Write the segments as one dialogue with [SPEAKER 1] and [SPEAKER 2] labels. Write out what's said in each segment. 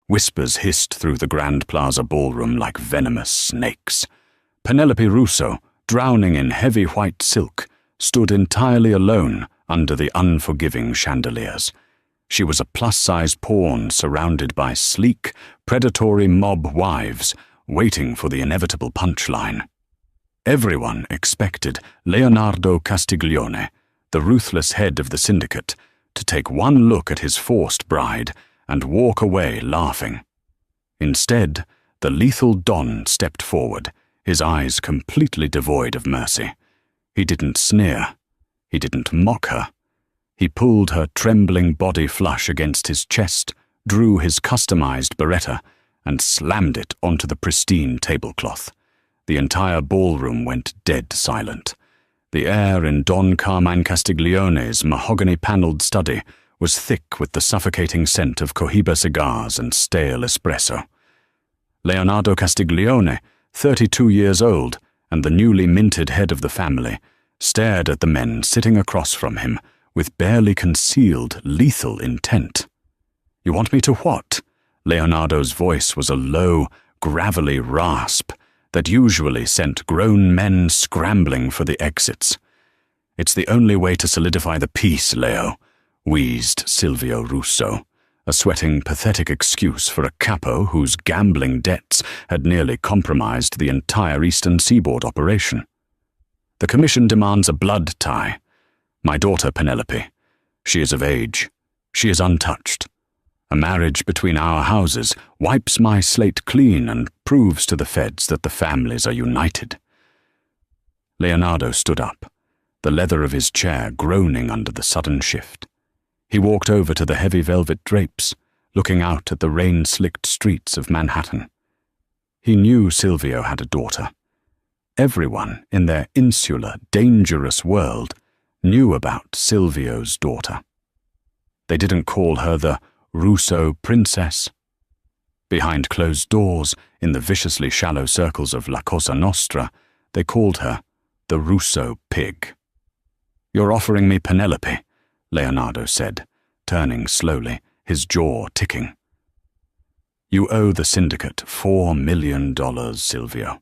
[SPEAKER 1] Whispers hissed through the Grand Plaza ballroom like venomous snakes. Penelope Russo, drowning in heavy white silk, stood entirely alone under the unforgiving chandeliers. She was a plus-size pawn surrounded by sleek, predatory mob wives waiting for the inevitable punchline. Everyone expected Leonardo Castiglione, the ruthless head of the syndicate, to take one look at his forced bride and walk away laughing. Instead, the lethal Don stepped forward, his eyes completely devoid of mercy. He didn't sneer. He didn't mock her. He pulled her trembling body flush against his chest, drew his customized beretta, and slammed it onto the pristine tablecloth. The entire ballroom went dead silent. The air in Don Carmine Castiglione's mahogany-paneled study was thick with the suffocating scent of Cohiba cigars and stale espresso. Leonardo Castiglione, 32 years old and the newly minted head of the family, stared at the men sitting across from him with barely concealed lethal intent. "You want me to what?" Leonardo's voice was a low, gravelly rasp that usually sent grown men scrambling for the exits. "It's the only way to solidify the peace, Leo," wheezed Silvio Russo, a sweating, pathetic excuse for a capo whose gambling debts had nearly compromised the entire Eastern Seaboard operation. "The Commission demands a blood tie. My daughter Penelope. She is of age. She is untouched. A marriage between our houses wipes my slate clean and proves to the feds that the families are united." Leonardo stood up, the leather of his chair groaning under the sudden shift. He walked over to the heavy velvet drapes, looking out at the rain-slicked streets of Manhattan. He knew Silvio had a daughter. Everyone in their insular, dangerous world knew about Silvio's daughter. They didn't call her the Russo princess. Behind closed doors, in the viciously shallow circles of La Cosa Nostra, they called her the Russo pig. "You're offering me Penelope," Leonardo said, turning slowly, his jaw ticking. "You owe the syndicate $4 million, Silvio.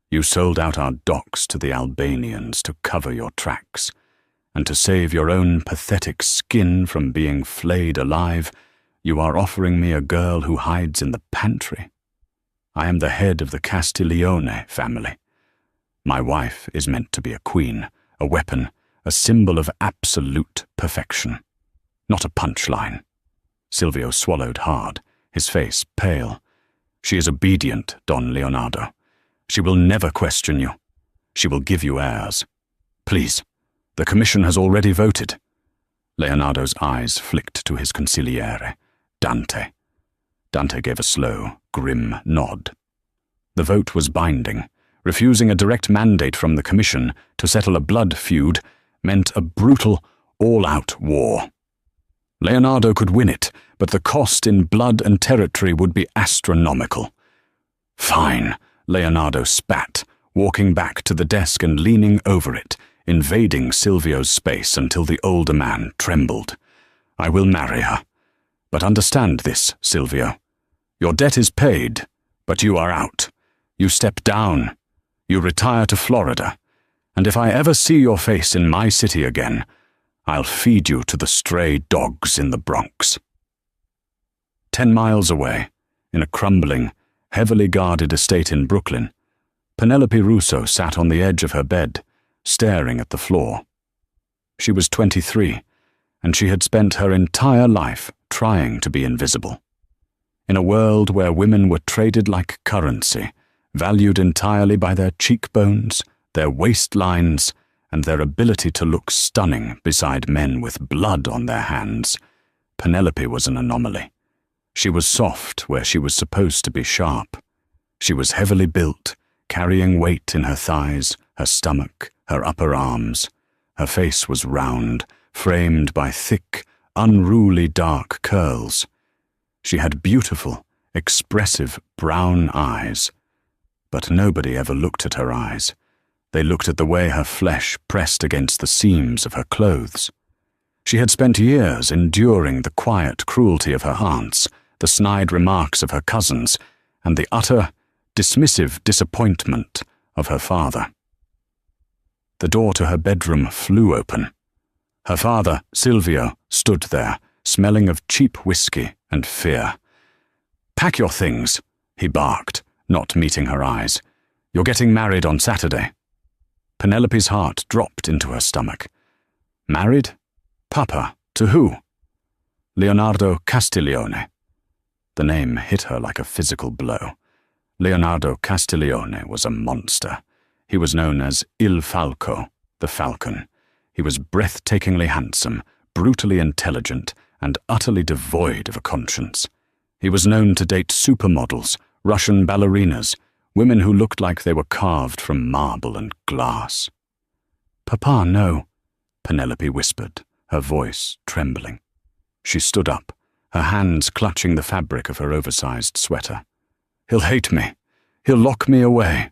[SPEAKER 1] You sold out our docks to the Albanians to cover your tracks, and to save your own pathetic skin from being flayed alive, you are offering me a girl who hides in the pantry. I am the head of the Castiglione family. My wife is meant to be a queen, a weapon, a symbol of absolute perfection, not a punchline." Silvio swallowed hard, his face pale. "She is obedient, Don Leonardo. She will never question you. She will give you heirs. Please, the Commission has already voted." Leonardo's eyes flicked to his consigliere, Dante. Dante gave a slow, grim nod. The vote was binding. Refusing a direct mandate from the Commission to settle a blood feud meant a brutal, all-out war. Leonardo could win it, but the cost in blood and territory would be astronomical. "Fine," Leonardo spat, walking back to the desk and leaning over it, invading Silvio's space until the older man trembled. "I will marry her. But understand this, Silvio. Your debt is paid, but you are out. You step down. You retire to Florida. And if I ever see your face in my city again, I'll feed you to the stray dogs in the Bronx." 10 miles away, in a crumbling, heavily guarded estate in Brooklyn, Penelope Russo sat on the edge of her bed, staring at the floor. She was 23, and she had spent her entire life trying to be invisible. In a world where women were traded like currency, valued entirely by their cheekbones, their waistlines, and their ability to look stunning beside men with blood on their hands, Penelope was an anomaly. She was soft where she was supposed to be sharp. She was heavily built, carrying weight in her thighs, her stomach, her upper arms. Her face was round, framed by thick, unruly dark curls. She had beautiful, expressive brown eyes. But nobody ever looked at her eyes. They looked at the way her flesh pressed against the seams of her clothes. She had spent years enduring the quiet cruelty of her aunts, the snide remarks of her cousins, and the utter, dismissive disappointment of her father. The door to her bedroom flew open. Her father, Silvio, stood there, smelling of cheap whiskey and fear. "Pack your things," he barked, not meeting her eyes. "You're getting married on Saturday." Penelope's heart dropped into her stomach. Married? Papa, to who? Leonardo Castiglione. The name hit her like a physical blow. Leonardo Castiglione was a monster. He was known as Il Falco, the Falcon. He was breathtakingly handsome, brutally intelligent, and utterly devoid of a conscience. He was known to date supermodels, Russian ballerinas, women who looked like they were carved from marble and glass. "Papa, no," Penelope whispered, her voice trembling. She stood up, her hands clutching the fabric of her oversized sweater. "He'll hate me. He'll lock me away.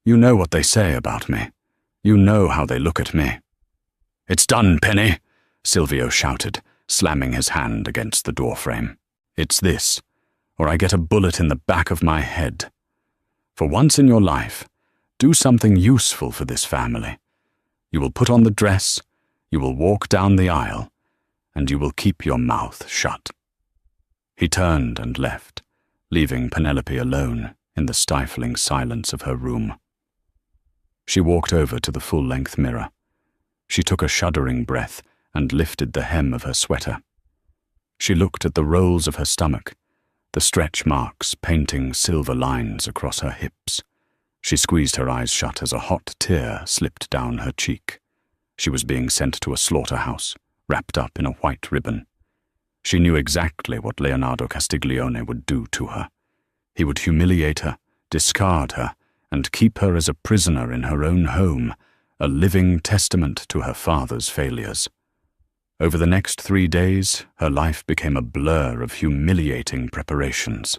[SPEAKER 1] You know what they say about me. You know how they look at me." "It's done, Penny," Silvio shouted, slamming his hand against the doorframe. "It's this, or I get a bullet in the back of my head. For once in your life, do something useful for this family. You will put on the dress, you will walk down the aisle, and you will keep your mouth shut." He turned and left, leaving Penelope alone in the stifling silence of her room. She walked over to the full-length mirror. She took a shuddering breath and lifted the hem of her sweater. She looked at the rolls of her stomach, the stretch marks painting silver lines across her hips. She squeezed her eyes shut as a hot tear slipped down her cheek. She was being sent to a slaughterhouse, wrapped up in a white ribbon. She knew exactly what Leonardo Castiglione would do to her. He would humiliate her, discard her, and keep her as a prisoner in her own home, a living testament to her father's failures. Over the next 3 days, her life became a blur of humiliating preparations.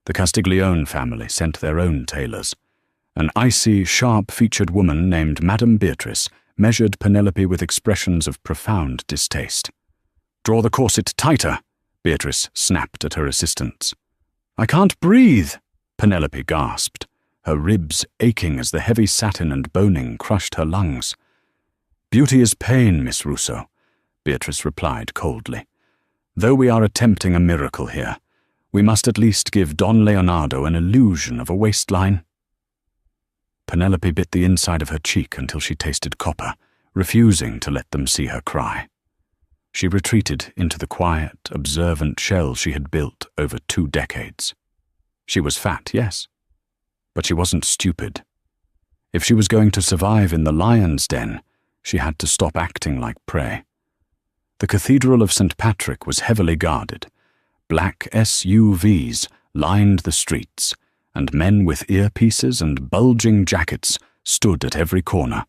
[SPEAKER 1] The Castiglione family sent their own tailors. An icy, sharp-featured woman named Madame Beatrice measured Penelope with expressions of profound distaste. "Draw the corset tighter," Beatrice snapped at her assistants. "I can't breathe," Penelope gasped, her ribs aching as the heavy satin and boning crushed her lungs. "Beauty is pain, Miss Russo," Beatrice replied coldly. "Though we are attempting a miracle here, we must at least give Don Leonardo an illusion of a waistline." Penelope bit the inside of her cheek until she tasted copper, refusing to let them see her cry. She retreated into the quiet, observant shell she had built over 2 decades. She was fat, yes, but she wasn't stupid. If she was going to survive in the lion's den, she had to stop acting like prey. The Cathedral of St. Patrick was heavily guarded. Black SUVs lined the streets, and men with earpieces and bulging jackets stood at every corner.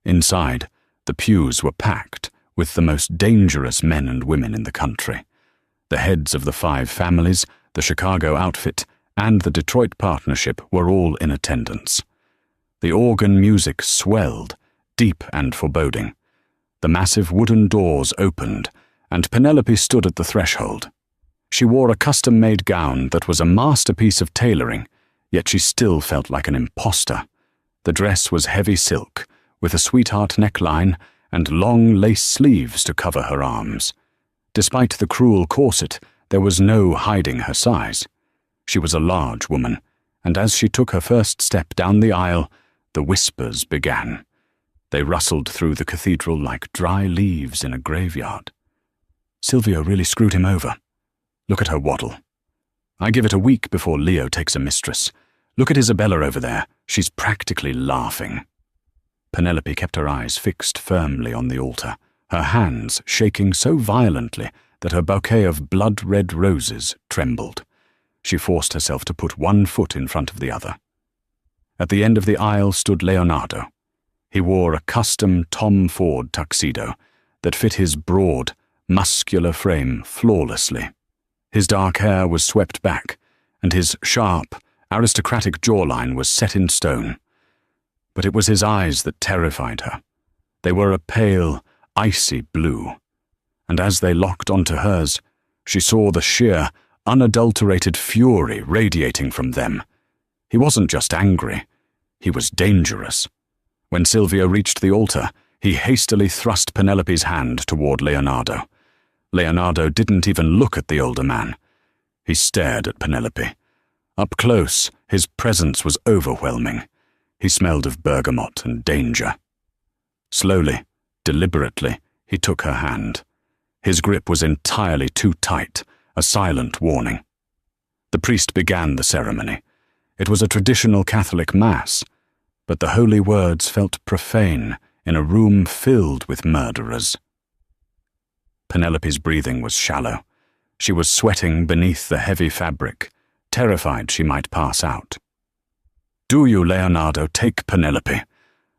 [SPEAKER 1] Inside, the pews were packed with the most dangerous men and women in the country. The heads of the 5 families, the Chicago outfit, and the Detroit partnership were all in attendance. The organ music swelled, deep and foreboding. The massive wooden doors opened, and Penelope stood at the threshold. She wore a custom-made gown that was a masterpiece of tailoring, yet she still felt like an imposter. The dress was heavy silk, with a sweetheart neckline and long lace sleeves to cover her arms. Despite the cruel corset, there was no hiding her size. She was a large woman, and as she took her first step down the aisle, the whispers began. They rustled through the cathedral like dry leaves in a graveyard. "Silvio really screwed him over. Look at her waddle. I give it a week before Leo takes a mistress. Look at Isabella over there. She's practically laughing." Penelope kept her eyes fixed firmly on the altar, her hands shaking so violently that her bouquet of blood-red roses trembled. She forced herself to put one foot in front of the other. At the end of the aisle stood Leonardo. He wore a custom Tom Ford tuxedo that fit his broad, muscular frame flawlessly. His dark hair was swept back, and his sharp, aristocratic jawline was set in stone. But it was his eyes that terrified her. They were a pale, icy blue, and as they locked onto hers, she saw the sheer, unadulterated fury radiating from them. He wasn't just angry, he was dangerous. When Silvia reached the altar, he hastily thrust Penelope's hand toward Leonardo. Leonardo didn't even look at the older man. He stared at Penelope. Up close, his presence was overwhelming. He smelled of bergamot and danger. Slowly, deliberately, he took her hand. His grip was entirely too tight, a silent warning. The priest began the ceremony. It was a traditional Catholic mass, but the holy words felt profane in a room filled with murderers. Penelope's breathing was shallow. She was sweating beneath the heavy fabric, terrified she might pass out. "Do you, Leonardo, take Penelope?"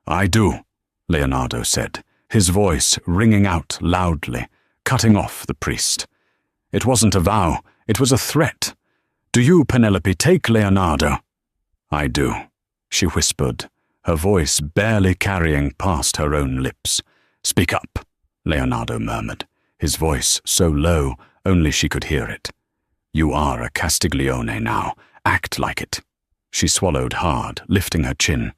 [SPEAKER 1] "I do," Leonardo said, his voice ringing out loudly, cutting off the priest. It wasn't a vow, it was a threat. "Do you, Penelope, take Leonardo?" "I do," she whispered, her voice barely carrying past her own lips. "Speak up," Leonardo murmured, his voice so low only she could hear it. "You are a Castiglione now. Act like it." She swallowed hard, lifting her chin.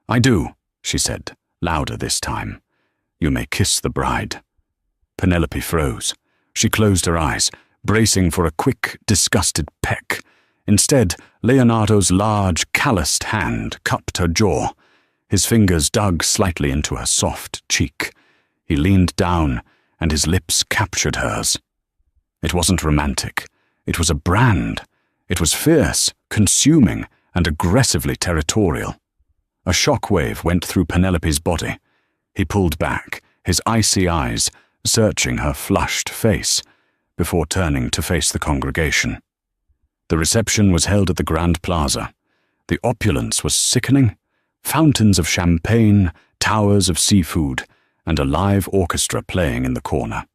[SPEAKER 1] "I do," she said, louder this time. "You may kiss the bride." Penelope froze. She closed her eyes, bracing for a quick, disgusted peck. Instead, Leonardo's large, calloused hand cupped her jaw. His fingers dug slightly into her soft cheek. He leaned down, and his lips captured hers. It wasn't romantic. It was a brand. It was fierce, consuming, and aggressively territorial. A shockwave went through Penelope's body. He pulled back, his icy eyes searching her flushed face, before turning to face the congregation. The reception was held at the Grand Plaza. The opulence was sickening. Fountains of champagne, towers of seafood, and a live orchestra playing in the corner.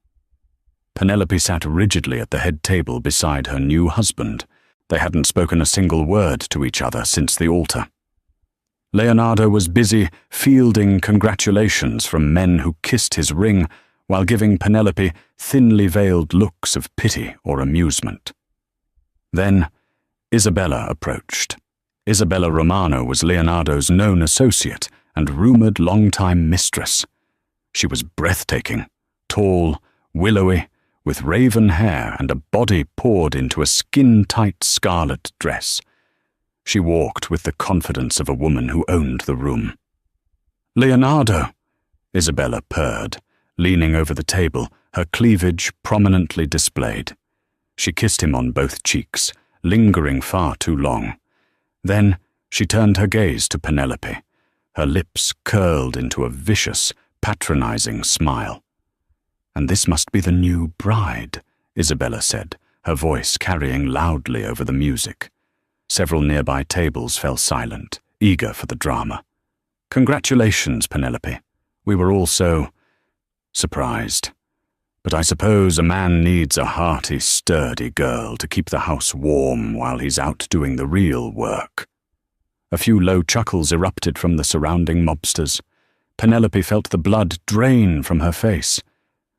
[SPEAKER 1] Penelope sat rigidly at the head table beside her new husband. They hadn't spoken a single word to each other since the altar. Leonardo was busy fielding congratulations from men who kissed his ring while giving Penelope thinly veiled looks of pity or amusement. Then Isabella approached. Isabella Romano was Leonardo's known associate and rumored longtime mistress. She was breathtaking, tall, willowy, with raven hair and a body poured into a skin-tight scarlet dress. She walked with the confidence of a woman who owned the room. "Leonardo," Isabella purred, leaning over the table, her cleavage prominently displayed. She kissed him on both cheeks, lingering far too long. Then she turned her gaze to Penelope, her lips curled into a vicious, patronizing smile. "And this must be the new bride," Isabella said, her voice carrying loudly over the music. Several nearby tables fell silent, eager for the drama. "Congratulations, Penelope. We were all so surprised. But I suppose a man needs a hearty, sturdy girl to keep the house warm while he's out doing the real work." A few low chuckles erupted from the surrounding mobsters. Penelope felt the blood drain from her face.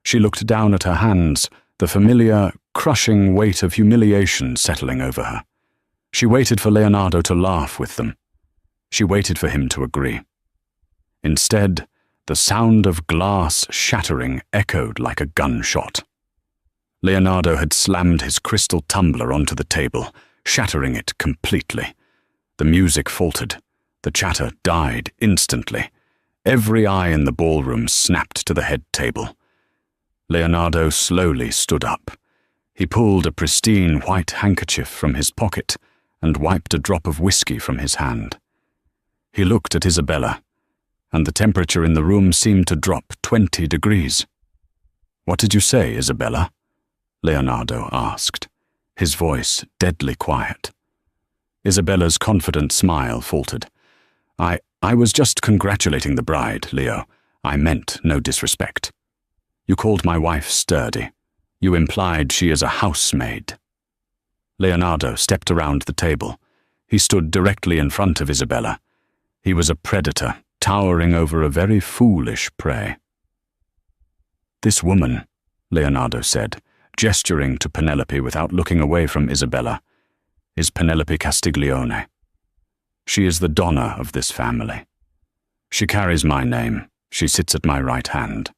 [SPEAKER 1] She looked down at her hands, the familiar, crushing weight of humiliation settling over her. She waited for Leonardo to laugh with them. She waited for him to agree. Instead, the sound of glass shattering echoed like a gunshot. Leonardo had slammed his crystal tumbler onto the table, shattering it completely. The music faltered. The chatter died instantly. Every eye in the ballroom snapped to the head table. Leonardo slowly stood up. He pulled a pristine white handkerchief from his pocket and wiped a drop of whiskey from his hand. He looked at Isabella, and the temperature in the room seemed to drop 20 degrees. "What did you say, Isabella?" Leonardo asked, his voice deadly quiet. Isabella's confident smile faltered. I was just congratulating the bride, Leo. I meant no disrespect. You called my wife sturdy. You implied she is a housemaid." Leonardo stepped around the table. He stood directly in front of Isabella. He was a predator, towering over a very foolish prey. "This woman," Leonardo said, gesturing to Penelope without looking away from Isabella, is Penelope Castiglione. She is the donna of this family. She carries my name. She sits at my right hand.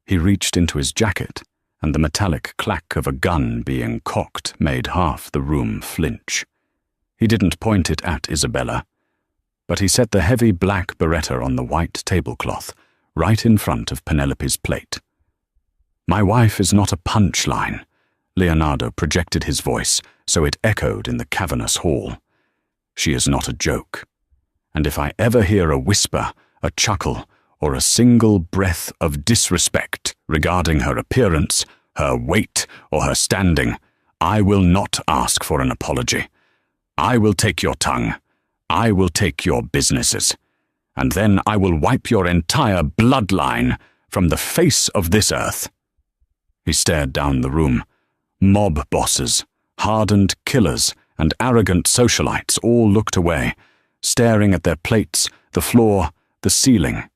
[SPEAKER 1] He reached into his jacket, and the metallic clack of a gun being cocked made half the room flinch. He didn't point it at Isabella, but he set the heavy black beretta on the white tablecloth, right in front of Penelope's plate. My wife is not a punchline. Leonardo projected his voice so it echoed in the cavernous hall. She is not a joke. And if I ever hear a whisper, a chuckle, or a single breath of disrespect regarding her appearance, her weight, or her standing, I will not ask for an apology. I will take your tongue. I will take your businesses. And then I will wipe your entire bloodline from the face of this earth. He stared down the room. Mob bosses, hardened killers, and arrogant socialites all looked away, staring at their plates, the floor, the ceiling.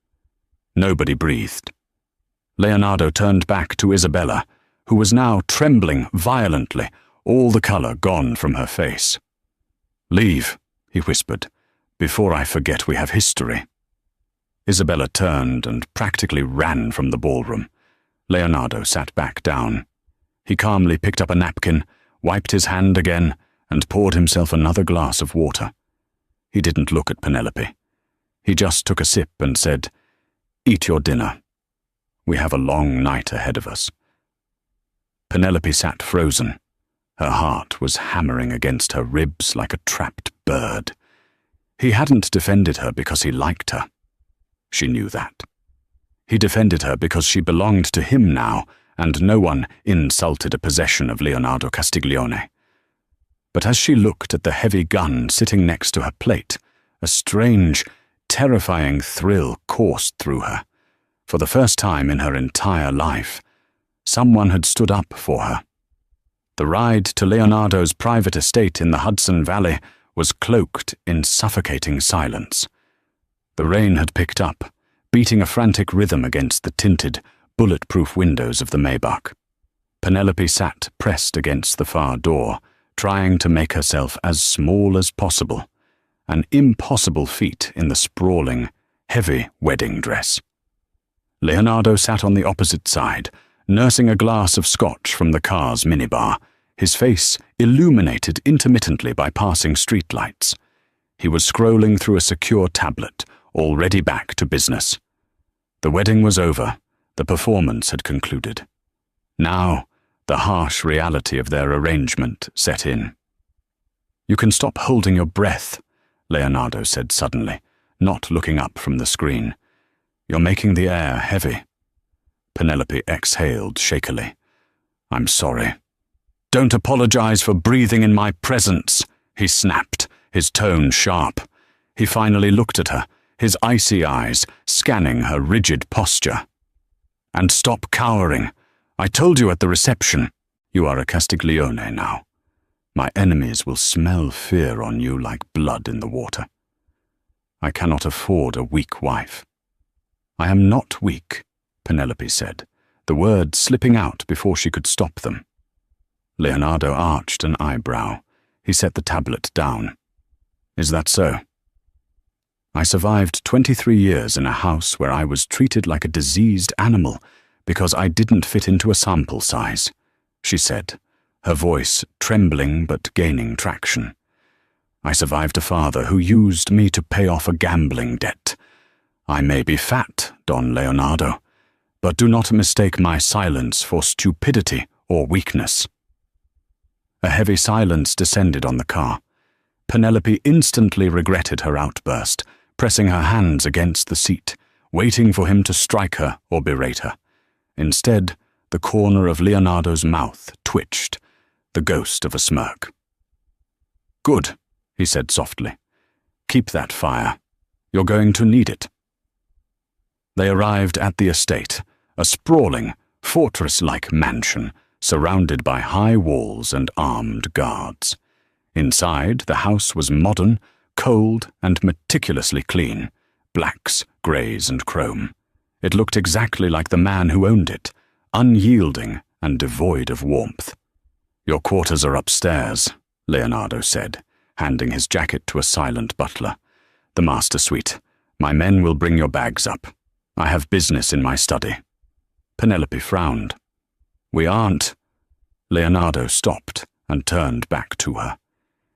[SPEAKER 1] Nobody breathed. Leonardo turned back to Isabella, who was now trembling violently, all the color gone from her face. "Leave," he whispered, "before I forget we have history." Isabella turned and practically ran from the ballroom. Leonardo sat back down. He calmly picked up a napkin, wiped his hand again, and poured himself another glass of water. He didn't look at Penelope. He just took a sip and said, "Eat your dinner. We have a long night ahead of us." Penelope sat frozen. Her heart was hammering against her ribs like a trapped bird. He hadn't defended her because he liked her. She knew that. He defended her because she belonged to him now, and no one insulted a possession of Leonardo Castiglione. But as she looked at the heavy gun sitting next to her plate, a strange, terrifying thrill coursed through her. For the first time in her entire life, someone had stood up for her. The ride to Leonardo's private estate in the Hudson Valley was cloaked in suffocating silence. The rain had picked up, beating a frantic rhythm against the tinted, bulletproof windows of the Maybach. Penelope sat pressed against the far door, trying to make herself as small as possible, an impossible feat in the sprawling, heavy wedding dress. Leonardo sat on the opposite side, nursing a glass of scotch from the car's minibar, his face illuminated intermittently by passing streetlights. He was scrolling through a secure tablet, already back to business. The wedding was over. The performance had concluded. Now, the harsh reality of their arrangement set in. "You can stop holding your breath," Leonardo said suddenly, not looking up from the screen. "You're making the air heavy." Penelope exhaled shakily. "I'm sorry." "Don't apologize for breathing in my presence," he snapped, his tone sharp. He finally looked at her, his icy eyes scanning her rigid posture. "And stop cowering. I told you at the reception, you are a Castiglione now. My enemies will smell fear on you like blood in the water. I cannot afford a weak wife." "I am not weak," Penelope said, the words slipping out before she could stop them. Leonardo arched an eyebrow. He set the tablet down. "Is that so?" "I survived 23 years in a house where I was treated like a diseased animal because I didn't fit into a sample size," she said, her voice trembling but gaining traction. "I survived a father who used me to pay off a gambling debt. I may be fat, Don Leonardo, but do not mistake my silence for stupidity or weakness." A heavy silence descended on the car. Penelope instantly regretted her outburst, pressing her hands against the seat, waiting for him to strike her or berate her. Instead, the corner of Leonardo's mouth twitched, the ghost of a smirk. "Good," he said softly. "Keep that fire. You're going to need it." They arrived at the estate, a sprawling, fortress-like mansion surrounded by high walls and armed guards. Inside, the house was modern, cold, and meticulously clean, blacks, greys, and chrome. It looked exactly like the man who owned it, unyielding and devoid of warmth. "Your quarters are upstairs," Leonardo said, handing his jacket to a silent butler. "The master suite. My men will bring your bags up. I have business in my study." Penelope frowned. "We aren't—" Leonardo stopped and turned back to her.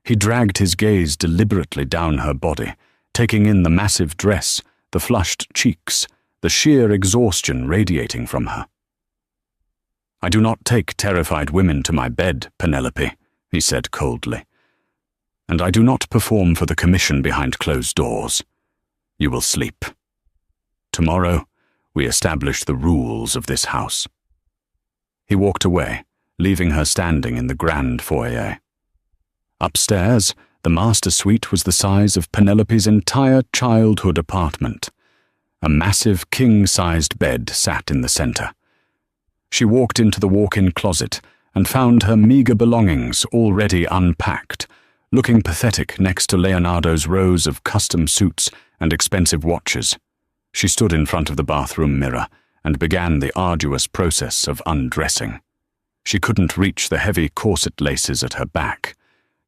[SPEAKER 1] He dragged his gaze deliberately down her body, taking in the massive dress, the flushed cheeks, the sheer exhaustion radiating from her. "I do not take terrified women to my bed, Penelope," he said coldly. "And I do not perform for the commission behind closed doors. You will sleep. Tomorrow, we establish the rules of this house." He walked away, leaving her standing in the grand foyer. Upstairs, the master suite was the size of Penelope's entire childhood apartment. A massive king-sized bed sat in the center. She walked into the walk-in closet and found her meager belongings already unpacked, looking pathetic next to Leonardo's rows of custom suits and expensive watches. She stood in front of the bathroom mirror and began the arduous process of undressing. She couldn't reach the heavy corset laces at her back.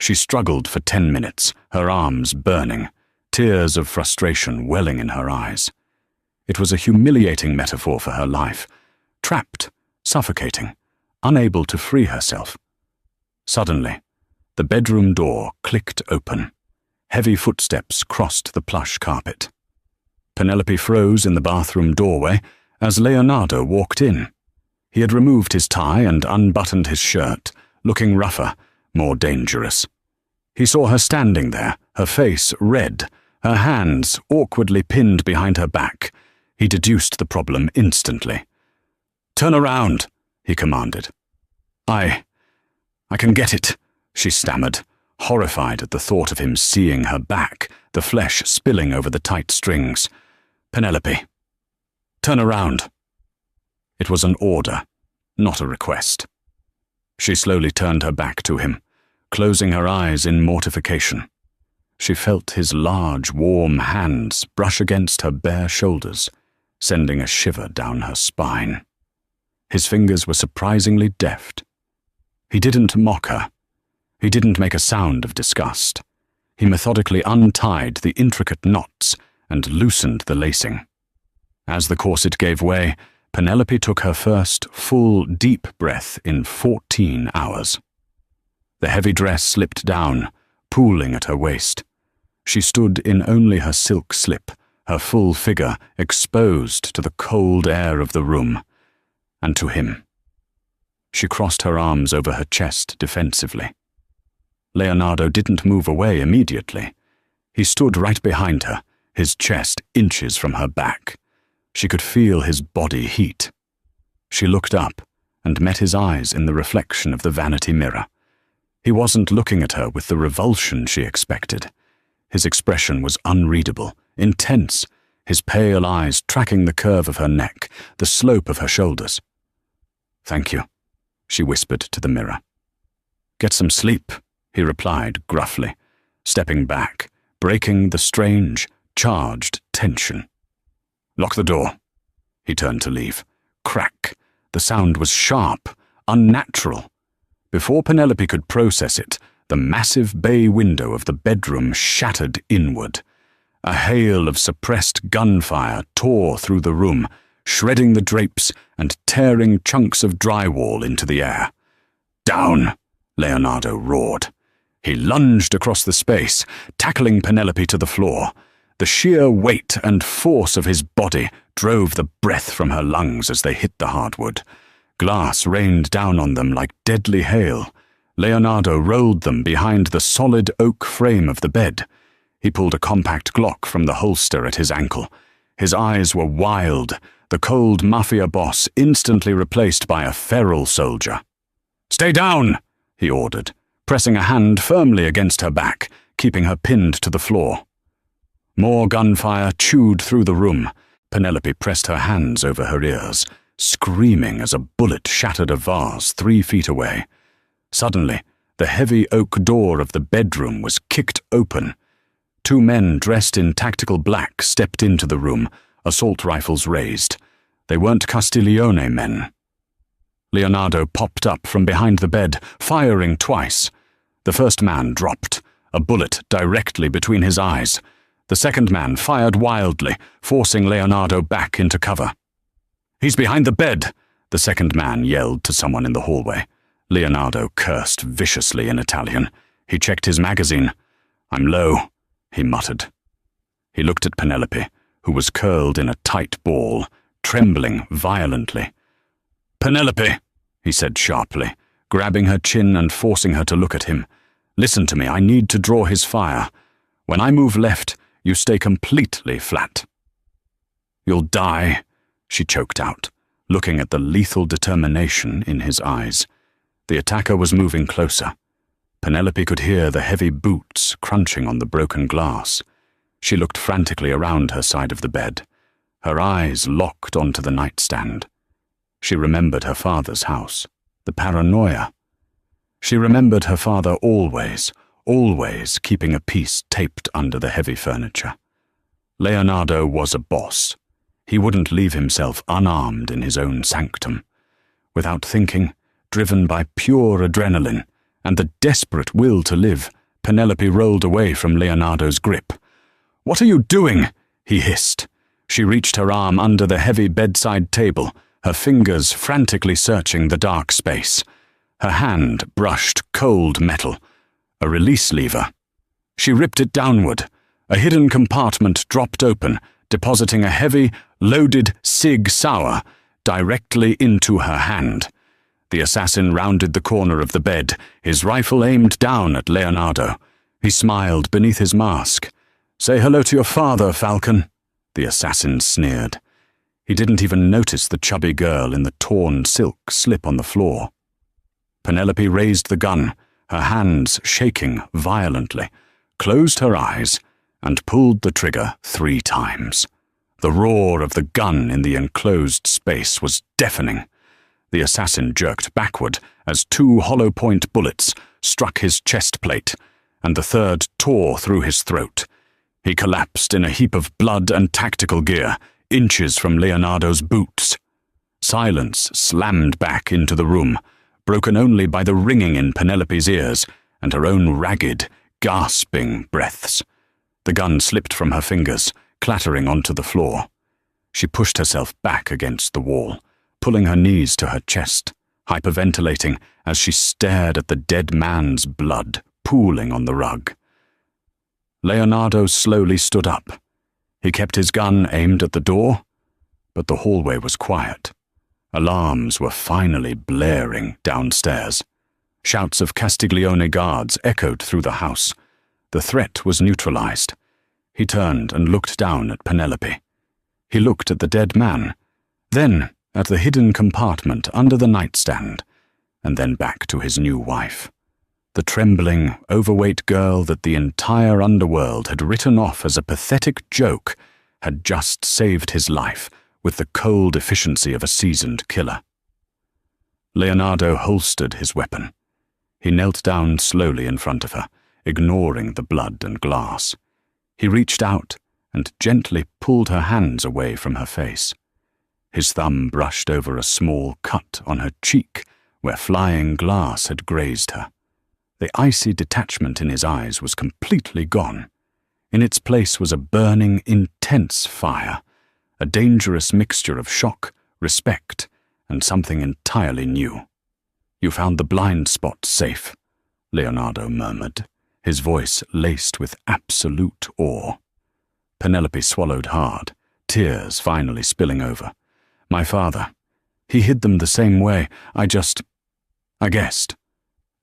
[SPEAKER 1] She struggled for 10 minutes, her arms burning, tears of frustration welling in her eyes. It was a humiliating metaphor for her life, trapped, suffocating, unable to free herself. Suddenly, the bedroom door clicked open. Heavy footsteps crossed the plush carpet. Penelope froze in the bathroom doorway as Leonardo walked in. He had removed his tie and unbuttoned his shirt, looking rougher, more dangerous. He saw her standing there, her face red, her hands awkwardly pinned behind her back. He deduced the problem instantly. "Turn around," he commanded. I can get it," she stammered, horrified at the thought of him seeing her back, the flesh spilling over the tight strings. "Penelope, turn around." It was an order, not a request. She slowly turned her back to him, closing her eyes in mortification. She felt his large, warm hands brush against her bare shoulders, sending a shiver down her spine. His fingers were surprisingly deft. He didn't mock her. He didn't make a sound of disgust. He methodically untied the intricate knots and loosened the lacing. As the corset gave way, Penelope took her first full, deep breath in 14 hours. The heavy dress slipped down, pooling at her waist. She stood in only her silk slip, her full figure exposed to the cold air of the room, and to him. She crossed her arms over her chest defensively. Leonardo didn't move away immediately. He stood right behind her, his chest inches from her back. She could feel his body heat. She looked up and met his eyes in the reflection of the vanity mirror. He wasn't looking at her with the revulsion she expected. His expression was unreadable, intense, his pale eyes tracking the curve of her neck, the slope of her shoulders. "Thank you," she whispered to the mirror. "Get some sleep," he replied gruffly, stepping back, breaking the strange, charged tension. "Lock the door." He turned to leave. Crack. The sound was sharp, unnatural. Before Penelope could process it, the massive bay window of the bedroom shattered inward. A hail of suppressed gunfire tore through the room, shredding the drapes and tearing chunks of drywall into the air. "Down!" Leonardo roared. He lunged across the space, tackling Penelope to the floor. The sheer weight and force of his body drove the breath from her lungs as they hit the hardwood. Glass rained down on them like deadly hail. Leonardo rolled them behind the solid oak frame of the bed. He pulled a compact Glock from the holster at his ankle. His eyes were wild, the cold Mafia boss instantly replaced by a feral soldier. "Stay down!" he ordered, pressing a hand firmly against her back, keeping her pinned to the floor. More gunfire chewed through the room. Penelope pressed her hands over her ears, screaming as a bullet shattered a vase 3 feet away. Suddenly, the heavy oak door of the bedroom was kicked open. 2 men dressed in tactical black stepped into the room, assault rifles raised. They weren't Castiglione men. Leonardo popped up from behind the bed, firing twice. The first man dropped, a bullet directly between his eyes. The second man fired wildly, forcing Leonardo back into cover. "He's behind the bed," the second man yelled to someone in the hallway. Leonardo cursed viciously in Italian. He checked his magazine. "I'm low," he muttered. He looked at Penelope, who was curled in a tight ball, trembling violently. "Penelope," he said sharply, grabbing her chin and forcing her to look at him. "Listen to me, I need to draw his fire. When I move left, you stay completely flat." "You'll die," she choked out, looking at the lethal determination in his eyes. The attacker was moving closer. Penelope could hear the heavy boots crunching on the broken glass. She looked frantically around her side of the bed, her eyes locked onto the nightstand. She remembered her father's house, the paranoia. She remembered her father always keeping a piece taped under the heavy furniture. Leonardo was a boss. He wouldn't leave himself unarmed in his own sanctum. Without thinking, driven by pure adrenaline and the desperate will to live, Penelope rolled away from Leonardo's grip. "What are you doing?" he hissed. She reached her arm under the heavy bedside table, her fingers frantically searching the dark space. Her hand brushed cold metal, a release lever. She ripped it downward. A hidden compartment dropped open, depositing a heavy, loaded Sig Sauer directly into her hand. The assassin rounded the corner of the bed, his rifle aimed down at Leonardo. He smiled beneath his mask. "Say hello to your father, Falcon," the assassin sneered. He didn't even notice the chubby girl in the torn silk slip on the floor. Penelope raised the gun, her hands shaking violently, closed her eyes, and pulled the trigger 3 times. The roar of the gun in the enclosed space was deafening. The assassin jerked backward as 2 hollow-point bullets struck his chest plate, and the third tore through his throat. He collapsed in a heap of blood and tactical gear, inches from Leonardo's boots. Silence slammed back into the room, broken only by the ringing in Penelope's ears and her own ragged, gasping breaths. The gun slipped from her fingers, clattering onto the floor. She pushed herself back against the wall, pulling her knees to her chest, hyperventilating as she stared at the dead man's blood pooling on the rug. Leonardo slowly stood up. He kept his gun aimed at the door, but the hallway was quiet. Alarms were finally blaring downstairs. Shouts of Castiglione guards echoed through the house. The threat was neutralized. He turned and looked down at Penelope. He looked at the dead man, then at the hidden compartment under the nightstand, and then back to his new wife. The trembling, overweight girl that the entire underworld had written off as a pathetic joke had just saved his life with the cold efficiency of a seasoned killer. Leonardo holstered his weapon. He knelt down slowly in front of her, ignoring the blood and glass. He reached out and gently pulled her hands away from her face. His thumb brushed over a small cut on her cheek where flying glass had grazed her. The icy detachment in his eyes was completely gone. In its place was a burning, intense fire, a dangerous mixture of shock, respect, and something entirely new. "You found the blind spot safe," Leonardo murmured, his voice laced with absolute awe. Penelope swallowed hard, tears finally spilling over. "My father. He hid them the same way. I guessed."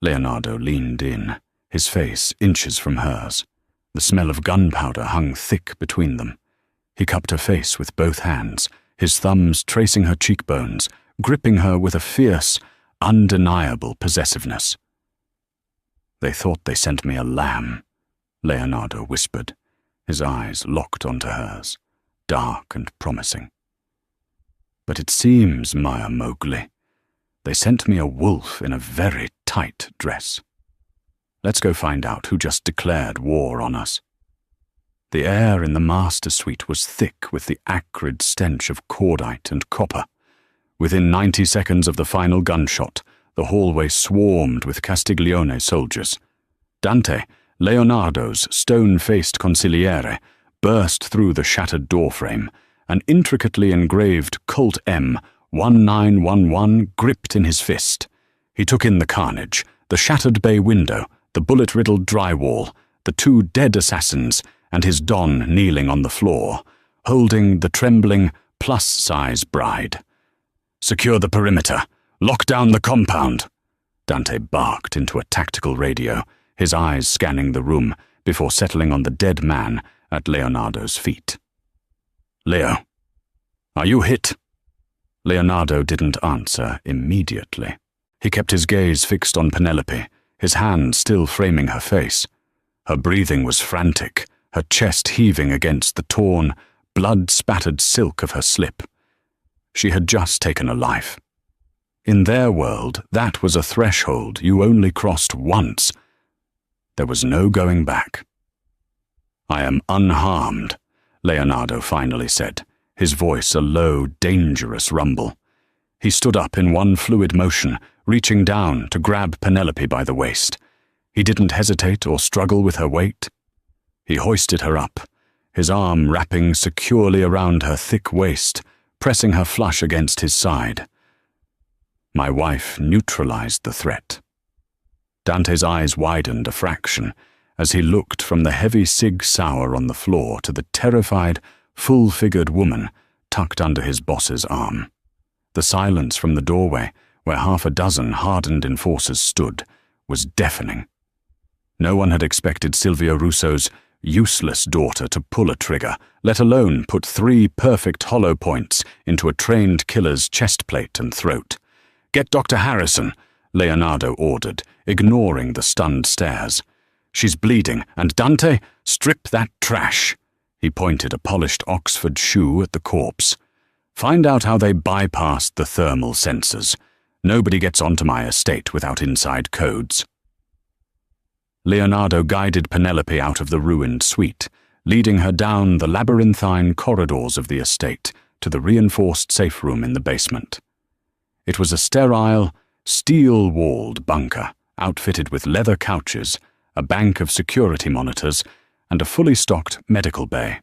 [SPEAKER 1] Leonardo leaned in, his face inches from hers. The smell of gunpowder hung thick between them. He cupped her face with both hands, his thumbs tracing her cheekbones, gripping her with a fierce, undeniable possessiveness. "They thought they sent me a lamb," Leonardo whispered, his eyes locked onto hers, dark and promising. "But it seems, Maya Mowgli, they sent me a wolf in a very tight dress. Let's go find out who just declared war on us." The air in the master suite was thick with the acrid stench of cordite and copper. Within 90 seconds of the final gunshot, the hallway swarmed with Castiglione soldiers. Dante, Leonardo's stone-faced consigliere, burst through the shattered doorframe, an intricately engraved Colt M 1911 gripped in his fist. He took in the carnage, the shattered bay window, the bullet-riddled drywall, the two dead assassins, and his Don kneeling on the floor, holding the trembling, plus-size bride. "Secure the perimeter. Lock down the compound," Dante barked into a tactical radio, his eyes scanning the room before settling on the dead man at Leonardo's feet. "Leo, are you hit?" Leonardo didn't answer immediately. He kept his gaze fixed on Penelope, his hand still framing her face. Her breathing was frantic, her chest heaving against the torn, blood-spattered silk of her slip. She had just taken a life. In their world, that was a threshold you only crossed once. There was no going back. "I am unharmed," Leonardo finally said, his voice a low, dangerous rumble. He stood up in one fluid motion, reaching down to grab Penelope by the waist. He didn't hesitate or struggle with her weight. He hoisted her up, his arm wrapping securely around her thick waist, pressing her flush against his side. My wife neutralized the threat. Dante's eyes widened a fraction as he looked from the heavy Sig Sauer on the floor to the terrified, full-figured woman tucked under his boss's arm. The silence from the doorway, where half a dozen hardened enforcers stood, was deafening. No one had expected Silvio Russo's useless daughter to pull a trigger, let alone put 3 perfect hollow points into a trained killer's chest plate and throat. "Get Dr. Harrison," Leonardo ordered, ignoring the stunned stares. "She's bleeding, and Dante, strip that trash." He pointed a polished Oxford shoe at the corpse. "Find out how they bypassed the thermal sensors. Nobody gets onto my estate without inside codes." Leonardo guided Penelope out of the ruined suite, leading her down the labyrinthine corridors of the estate to the reinforced safe room in the basement. It was a sterile, steel-walled bunker, outfitted with leather couches, a bank of security monitors, and a fully stocked medical bay.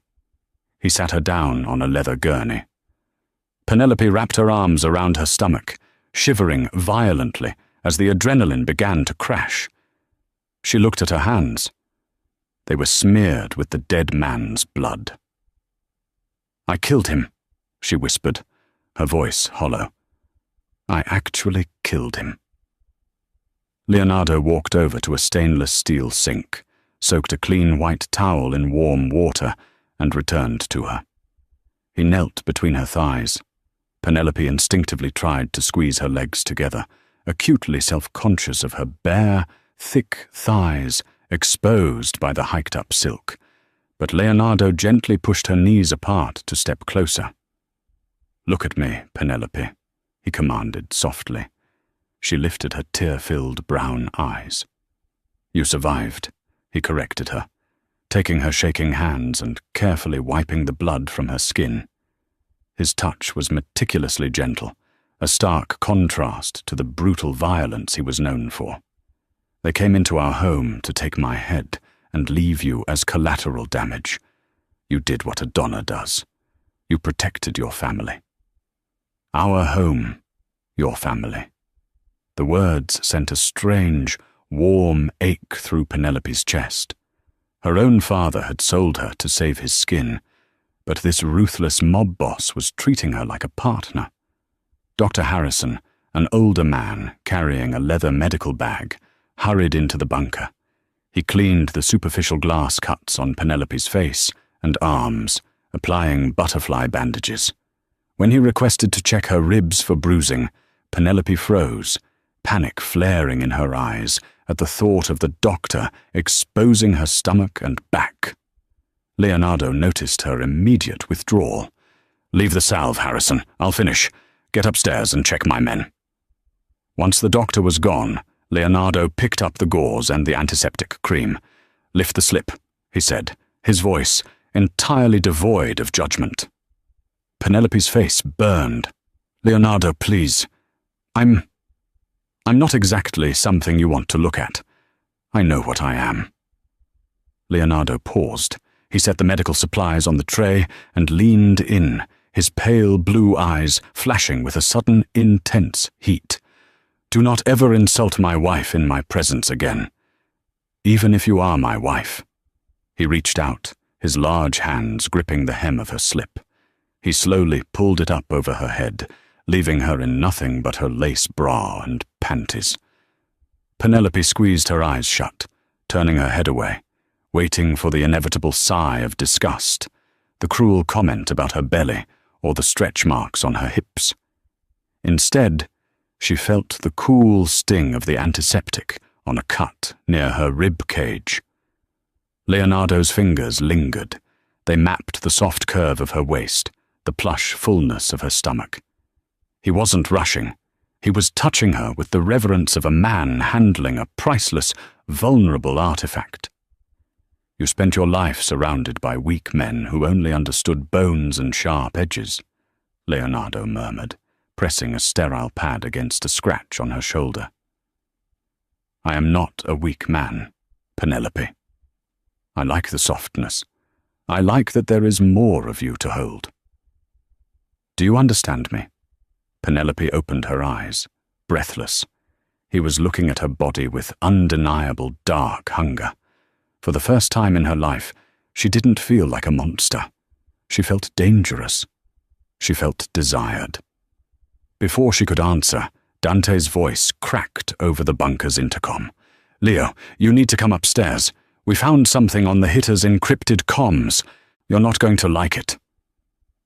[SPEAKER 1] He sat her down on a leather gurney. Penelope wrapped her arms around her stomach, shivering violently as the adrenaline began to crash. She looked at her hands. They were smeared with the dead man's blood. "I killed him," she whispered, her voice hollow. "I actually killed him." Leonardo walked over to a stainless steel sink, soaked a clean white towel in warm water, and returned to her. He knelt between her thighs. Penelope instinctively tried to squeeze her legs together, acutely self-conscious of her bare, thick thighs exposed by the hiked-up silk, but Leonardo gently pushed her knees apart to step closer. "Look at me, Penelope," he commanded softly. She lifted her tear-filled brown eyes. "You survived," he corrected her, taking her shaking hands and carefully wiping the blood from her skin. His touch was meticulously gentle, a stark contrast to the brutal violence he was known for. "They came into our home to take my head and leave you as collateral damage. You did what a Donna does. You protected your family. Our home, your family." The words sent a strange, warm ache through Penelope's chest. Her own father had sold her to save his skin, but this ruthless mob boss was treating her like a partner. Dr. Harrison, an older man carrying a leather medical bag, hurried into the bunker. He cleaned the superficial glass cuts on Penelope's face and arms, applying butterfly bandages. When he requested to check her ribs for bruising, Penelope froze, panic flaring in her eyes at the thought of the doctor exposing her stomach and back. Leonardo noticed her immediate withdrawal. "Leave the salve, Harrison. I'll finish. Get upstairs and check my men." Once the doctor was gone, Leonardo picked up the gauze and the antiseptic cream. "Lift the slip," he said, his voice entirely devoid of judgment. Penelope's face burned. Leonardo, please. I'm not exactly something you want to look at. I know what I am." Leonardo paused. He set the medical supplies on the tray and leaned in, his pale blue eyes flashing with a sudden intense heat. "Do not ever insult my wife in my presence again. Even if you are my wife." He reached out, his large hands gripping the hem of her slip. He slowly pulled it up over her head, leaving her in nothing but her lace bra and panties. Penelope squeezed her eyes shut, turning her head away, waiting for the inevitable sigh of disgust, the cruel comment about her belly or the stretch marks on her hips. Instead, she felt the cool sting of the antiseptic on a cut near her rib cage. Leonardo's fingers lingered. They mapped the soft curve of her waist, the plush fullness of her stomach. He wasn't rushing. He was touching her with the reverence of a man handling a priceless, vulnerable artifact. "You spent your life surrounded by weak men who only understood bones and sharp edges," Leonardo murmured, pressing a sterile pad against a scratch on her shoulder. "I am not a weak man, Penelope. I like the softness. I like that there is more of you to hold. Do you understand me?" Penelope opened her eyes, breathless. He was looking at her body with undeniable dark hunger. For the first time in her life, she didn't feel like a monster. She felt dangerous. She felt desired. Before she could answer, Dante's voice cracked over the bunker's intercom. "Leo, you need to come upstairs. We found something on the hitter's encrypted comms. You're not going to like it."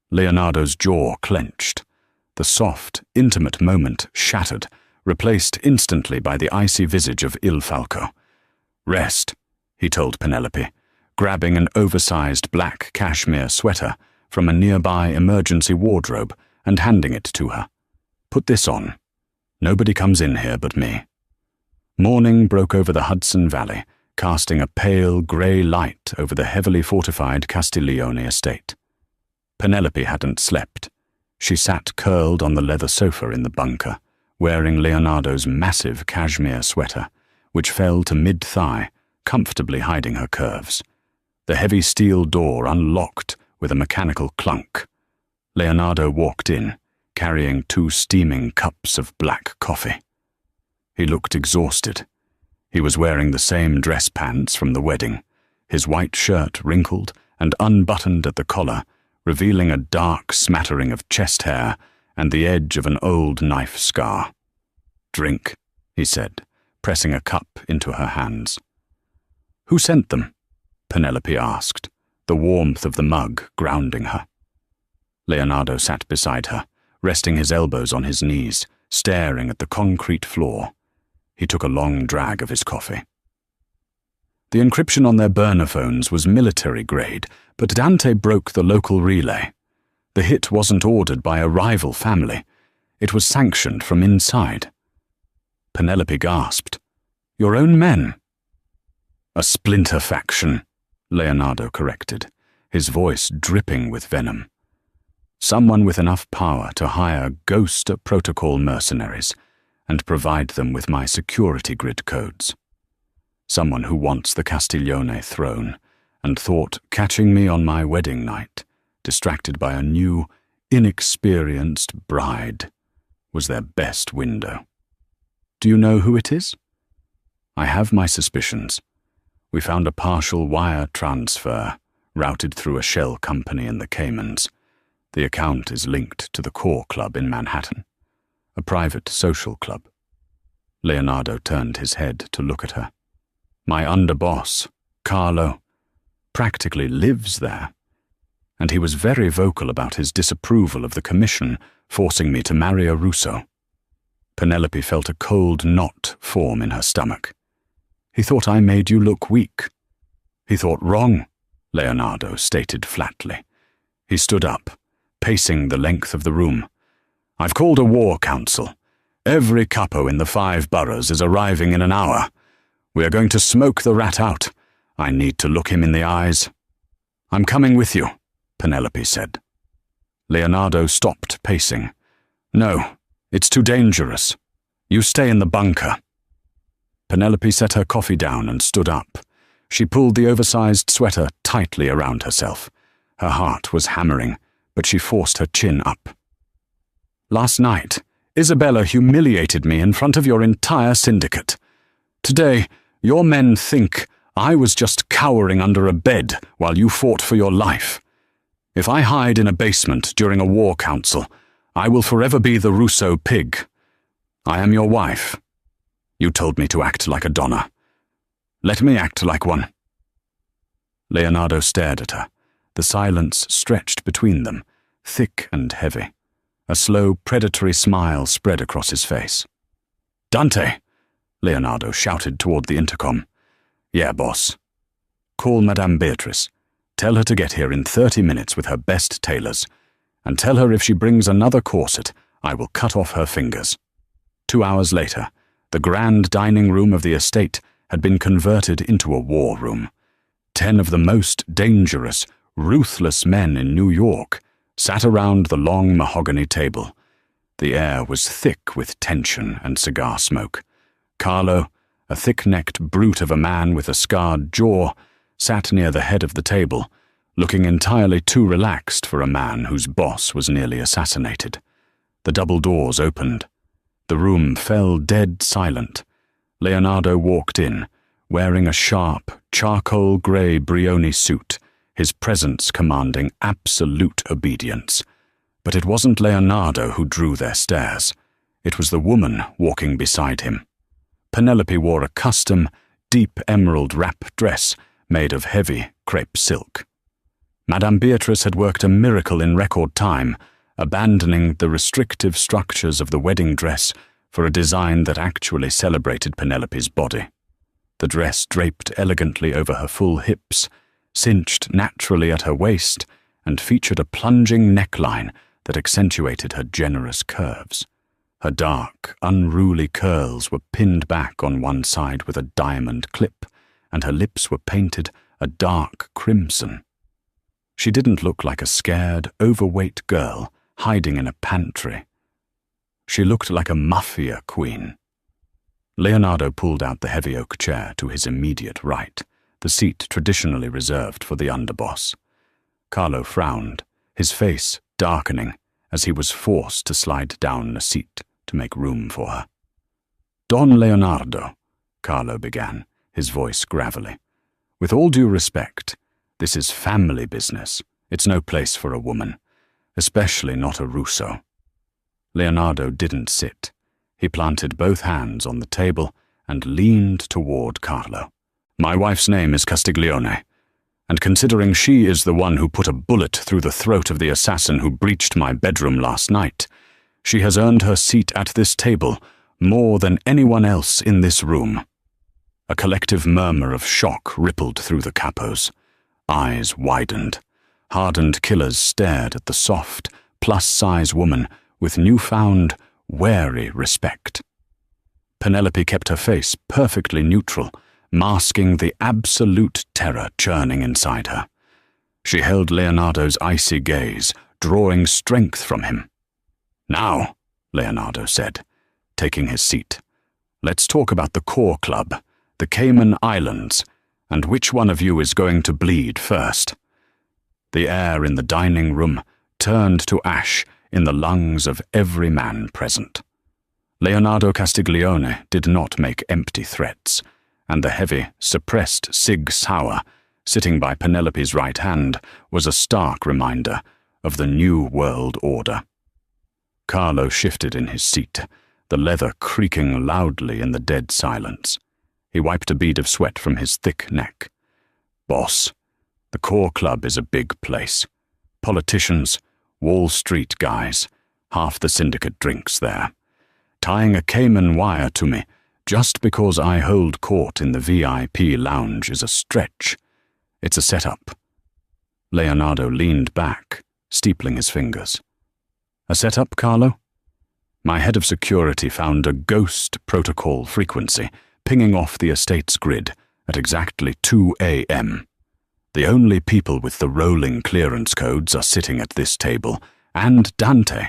[SPEAKER 1] Leonardo's jaw clenched. The soft, intimate moment shattered, replaced instantly by the icy visage of Il Falco. "Rest," he told Penelope, grabbing an oversized black cashmere sweater from a nearby emergency wardrobe and handing it to her. "Put this on. Nobody comes in here but me." Morning broke over the Hudson Valley, casting a pale grey light over the heavily fortified Castiglione estate. Penelope hadn't slept. She sat curled on the leather sofa in the bunker, wearing Leonardo's massive cashmere sweater, which fell to mid-thigh, comfortably hiding her curves. The heavy steel door unlocked with a mechanical clunk. Leonardo walked in, carrying 2 steaming cups of black coffee. He looked exhausted. He was wearing the same dress pants from the wedding, his white shirt wrinkled and unbuttoned at the collar, revealing a dark smattering of chest hair and the edge of an old knife scar. "Drink," he said, pressing a cup into her hands. "Who sent them?" Penelope asked, the warmth of the mug grounding her. Leonardo sat beside her, resting his elbows on his knees, staring at the concrete floor. He took a long drag of his coffee. The encryption on their burner phones was military grade, but Dante broke the local relay. The hit wasn't ordered by a rival family. It was sanctioned from inside. Penelope gasped. "Your own men?" "A splinter faction," Leonardo corrected, his voice dripping with venom. "Someone with enough power to hire ghost protocol mercenaries and provide them with my security grid codes. Someone who wants the Castiglione throne and thought catching me on my wedding night, distracted by a new, inexperienced bride, was their best window. Do you know who it is?" "I have my suspicions. We found a partial wire transfer routed through a shell company in the Caymans. The account is linked to the Core Club in Manhattan, a private social club." Leonardo turned his head to look at her. "My underboss, Carlo, practically lives there, and he was very vocal about his disapproval of the commission forcing me to marry a Russo." Penelope felt a cold knot form in her stomach. "He thought I made you look weak." "He thought wrong," Leonardo stated flatly. He stood up, pacing the length of the room. "I've called a war council. Every capo in the 5 boroughs is arriving in an hour. We are going to smoke the rat out. I need to look him in the eyes." "I'm coming with you," Penelope said. Leonardo stopped pacing. No, it's too dangerous. You stay in the bunker. Penelope set her coffee down and stood up. She pulled the oversized sweater tightly around herself. Her heart was hammering, but she forced her chin up. Last night, Isabella humiliated me in front of your entire syndicate. Today, your men think I was just cowering under a bed while you fought for your life. If I hide in a basement during a war council, I will forever be the Russo pig. I am your wife. You told me to act like a donna. Let me act like one. Leonardo stared at her. The silence stretched between them, thick and heavy. A slow, predatory smile spread across his face. Dante! Leonardo shouted toward the intercom. Yeah, boss. Call Madame Beatrice. Tell her to get here in 30 minutes with her best tailors. And tell her if she brings another corset, I will cut off her fingers. 2 hours later, the grand dining room of the estate had been converted into a war room. 10 of the most dangerous, ruthless men in New York sat around the long mahogany table. The air was thick with tension and cigar smoke. Carlo, a thick-necked brute of a man with a scarred jaw, sat near the head of the table, looking entirely too relaxed for a man whose boss was nearly assassinated. The double doors opened. The room fell dead silent. Leonardo walked in, wearing a sharp, charcoal-grey Brioni suit, his presence commanding absolute obedience. But it wasn't Leonardo who drew their stares. It was the woman walking beside him. Penelope wore a custom, deep emerald wrap dress made of heavy crepe silk. Madame Beatrice had worked a miracle in record time, abandoning the restrictive structures of the wedding dress for a design that actually celebrated Penelope's body. The dress draped elegantly over her full hips, cinched naturally at her waist, and featured a plunging neckline that accentuated her generous curves. Her dark, unruly curls were pinned back on one side with a diamond clip, and her lips were painted a dark crimson. She didn't look like a scared, overweight girl hiding in a pantry. She looked like a Mafia queen. Leonardo pulled out the heavy oak chair to his immediate right, the seat traditionally reserved for the underboss. Carlo frowned, his face darkening as he was forced to slide down a seat to make room for her. Don Leonardo, Carlo began, his voice gravelly. With all due respect, this is family business. It's no place for a woman, especially not a Russo. Leonardo didn't sit. He planted both hands on the table and leaned toward Carlo. My wife's name is Castiglione, and considering she is the one who put a bullet through the throat of the assassin who breached my bedroom last night, she has earned her seat at this table more than anyone else in this room. A collective murmur of shock rippled through the capos. Eyes widened. Hardened killers stared at the soft, plus-size woman with newfound, wary respect. Penelope kept her face perfectly neutral, masking the absolute terror churning inside her. She held Leonardo's icy gaze, drawing strength from him. Now, Leonardo said, taking his seat, let's talk about the core club, the Cayman Islands, and which one of you is going to bleed first. The air in the dining room turned to ash in the lungs of every man present. Leonardo Castiglione did not make empty threats, and the heavy, suppressed Sig Sauer, sitting by Penelope's right hand, was a stark reminder of the new world order. Carlo shifted in his seat, the leather creaking loudly in the dead silence. He wiped a bead of sweat from his thick neck. Boss, the core club is a big place. Politicians, Wall Street guys, half the syndicate drinks there. Tying a Cayman wire to me just because I hold court in the VIP lounge is a stretch. It's a setup. Leonardo leaned back, steepling his fingers. A setup, Carlo? My head of security found a ghost protocol frequency pinging off the estate's grid at exactly 2 a.m. The only people with the rolling clearance codes are sitting at this table, and Dante.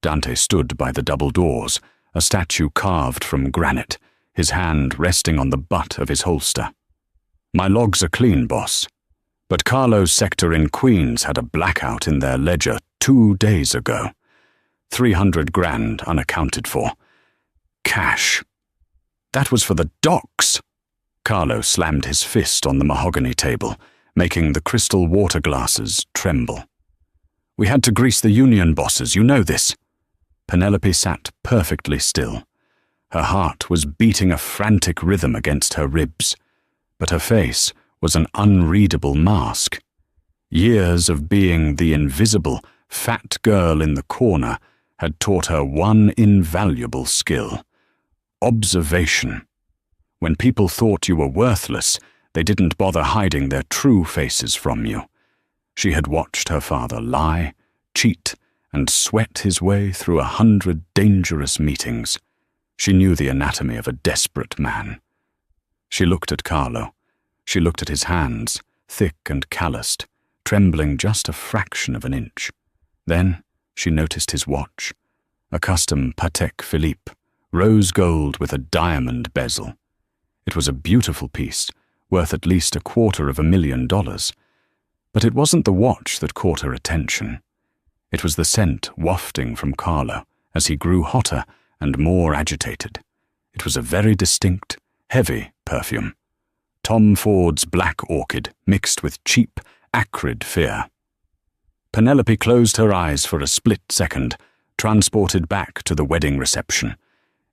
[SPEAKER 1] Dante stood by the double doors, a statue carved from granite, his hand resting on the butt of his holster. "My logs are clean, boss. But Carlo's sector in Queens had a blackout in their ledger 2 days ago. 300 grand unaccounted for. Cash. That was for the docks." Carlo slammed his fist on the mahogany table, making the crystal water glasses tremble. "We had to grease the union bosses, you know this." Penelope sat perfectly still. Her heart was beating a frantic rhythm against her ribs, but her face was an unreadable mask. Years of being the invisible, fat girl in the corner had taught her one invaluable skill: observation. When people thought you were worthless, they didn't bother hiding their true faces from you. She had watched her father lie, cheat, and sweat his way through 100 dangerous meetings. She knew the anatomy of a desperate man. She looked at Carlo. She looked at his hands, thick and calloused, trembling just a fraction of an inch. Then she noticed his watch, a custom Patek Philippe, rose gold with a diamond bezel. It was a beautiful piece, worth at least $250,000. But it wasn't the watch that caught her attention. It was the scent wafting from Carlo as he grew hotter and more agitated. It was a very distinct, heavy perfume. Tom Ford's black orchid mixed with cheap, acrid fear. Penelope closed her eyes for a split second, transported back to the wedding reception.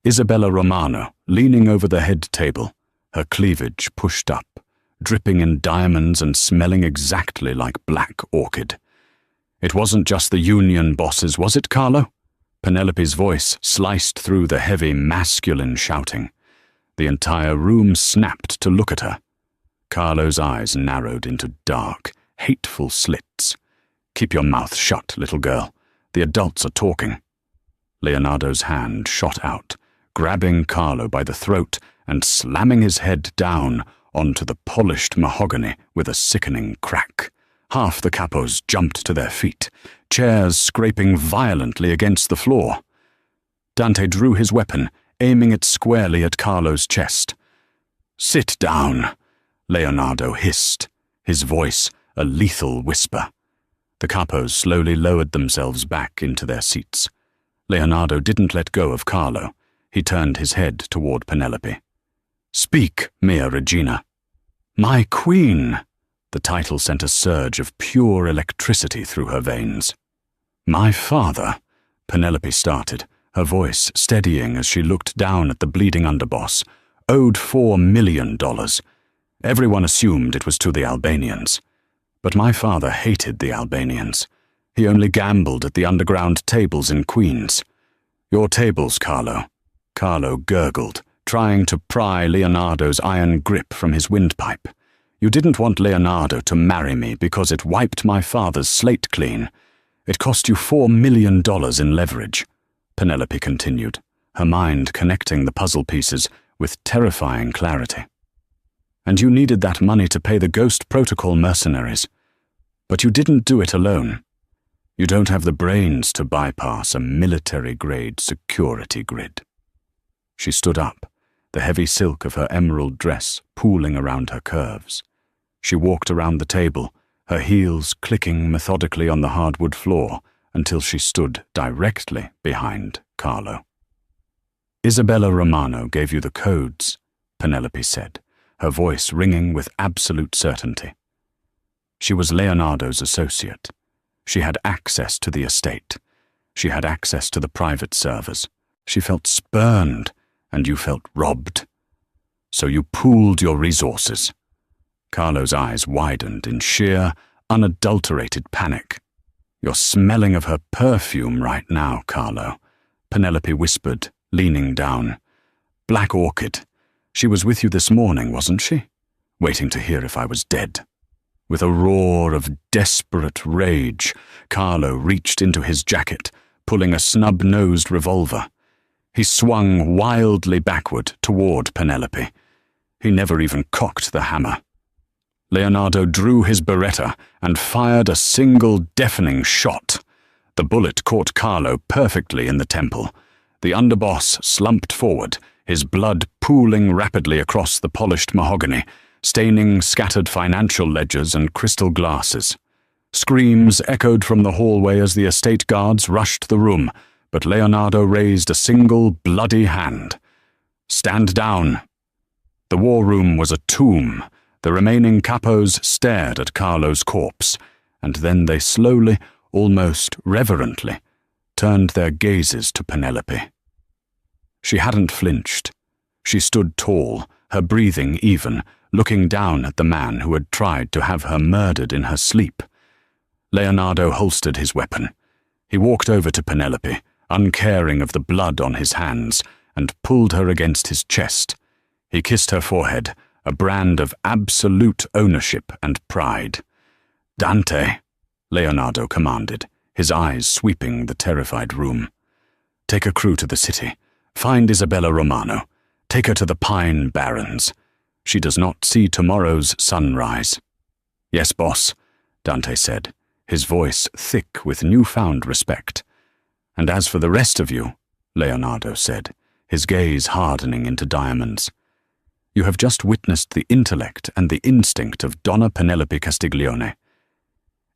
[SPEAKER 1] Isabella Romano, leaning over the head table, her cleavage pushed up, dripping in diamonds and smelling exactly like black orchid. "It wasn't just the union bosses, was it, Carlo?" Penelope's voice sliced through the heavy, masculine shouting. The entire room snapped to look at her. Carlo's eyes narrowed into dark, hateful slits. "Keep your mouth shut, little girl. The adults are talking." Leonardo's hand shot out, grabbing Carlo by the throat and slamming his head down onto the polished mahogany with a sickening crack. Half the capos jumped to their feet, chairs scraping violently against the floor. Dante drew his weapon, aiming it squarely at Carlo's chest. "Sit down," Leonardo hissed, his voice a lethal whisper. The capos slowly lowered themselves back into their seats. Leonardo didn't let go of Carlo. He turned his head toward Penelope. "Speak, Mia Regina." "My queen!" The title sent a surge of pure electricity through her veins. "My father," Penelope started, her voice steadying as she looked down at the bleeding underboss, "owed $4 million. Everyone assumed it was to the Albanians. But my father hated the Albanians. He only gambled at the underground tables in Queens. Your tables, Carlo." Carlo gurgled, trying to pry Leonardo's iron grip from his windpipe. "You didn't want Leonardo to marry me because it wiped my father's slate clean. It cost you $4 million in leverage," Penelope continued, her mind connecting the puzzle pieces with terrifying clarity. "And you needed that money to pay the Ghost Protocol mercenaries. But you didn't do it alone. You don't have the brains to bypass a military-grade security grid." She stood up, the heavy silk of her emerald dress pooling around her curves. She walked around the table, her heels clicking methodically on the hardwood floor until she stood directly behind Carlo. "Isabella Romano gave you the codes," Penelope said, her voice ringing with absolute certainty. She was Leonardo's associate. She had access to the estate. She had access to the private servers. She felt spurned, and you felt robbed. So you pooled your resources. Carlo's eyes widened in sheer, unadulterated panic. "You're smelling of her perfume right now, Carlo," Penelope whispered, leaning down. "Black orchid. She was with you this morning, wasn't she? Waiting to hear if I was dead." With a roar of desperate rage, Carlo reached into his jacket, pulling a snub-nosed revolver. He swung wildly backward toward Penelope. He never even cocked the hammer. Leonardo drew his Beretta and fired a single deafening shot. The bullet caught Carlo perfectly in the temple. The underboss slumped forward, his blood pooling rapidly across the polished mahogany, staining scattered financial ledgers and crystal glasses. Screams echoed from the hallway as the estate guards rushed the room, but Leonardo raised a single bloody hand. "Stand down." The war room was a tomb. The remaining capos stared at Carlo's corpse, and then they slowly, almost reverently, turned their gazes to Penelope. She hadn't flinched. She stood tall, her breathing even, looking down at the man who had tried to have her murdered in her sleep. Leonardo holstered his weapon. He walked over to Penelope, uncaring of the blood on his hands, and pulled her against his chest. He kissed her forehead, a brand of absolute ownership and pride. "Dante," Leonardo commanded, his eyes sweeping the terrified room. "Take a crew to the city. Find Isabella Romano. Take her to the Pine Barrens. She does not see tomorrow's sunrise." "Yes, boss," Dante said, his voice thick with newfound respect. "And as for the rest of you," Leonardo said, his gaze hardening into diamonds, "you have just witnessed the intellect and the instinct of Donna Penelope Castiglione.